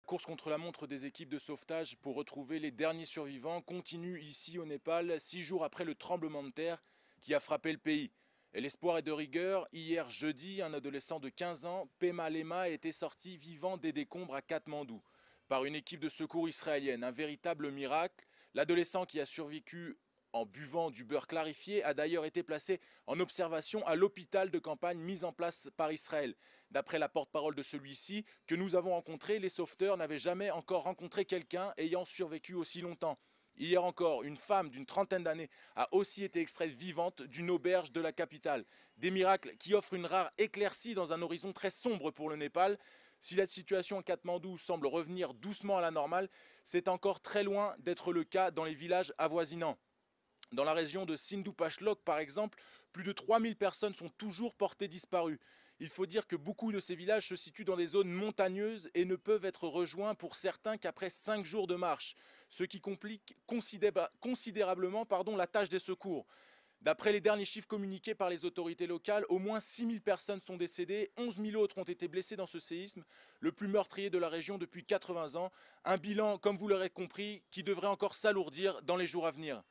course contre la montre des équipes de sauvetage pour retrouver les derniers survivants continue ici au Népal, 6 jours après le tremblement de terre qui a frappé le pays. Et l'espoir est de rigueur. Hier jeudi, un adolescent de 15 ans, Pema Lema, a été sorti vivant des décombres à Katmandou par une équipe de secours israélienne. Un véritable miracle. L'adolescent qui a survécu en buvant du beurre clarifié a d'ailleurs été placé en observation à l'hôpital de campagne mis en place par Israël. D'après la porte-parole de celui-ci que nous avons rencontré, les sauveteurs n'avaient jamais encore rencontré quelqu'un ayant survécu aussi longtemps. Hier encore, une femme d'une trentaine d'années a aussi été extraite vivante d'une auberge de la capitale. Des miracles qui offrent une rare éclaircie dans un horizon très sombre pour le Népal. Si la situation à Katmandou semble revenir doucement à la normale, c'est encore très loin d'être le cas dans les villages avoisinants. Dans la région de Sindhu-Pashlok, par exemple, plus de 3000 personnes sont toujours portées disparues. Il faut dire que beaucoup de ces villages se situent dans des zones montagneuses et ne peuvent être rejoints pour certains qu'après 5 jours de marche, ce qui complique considérablement la tâche des secours. D'après les derniers chiffres communiqués par les autorités locales, au moins 6000 personnes sont décédées, 11 000 autres ont été blessées dans ce séisme, le plus meurtrier de la région depuis 80 ans. Un bilan, comme vous l'aurez compris, qui devrait encore s'alourdir dans les jours à venir.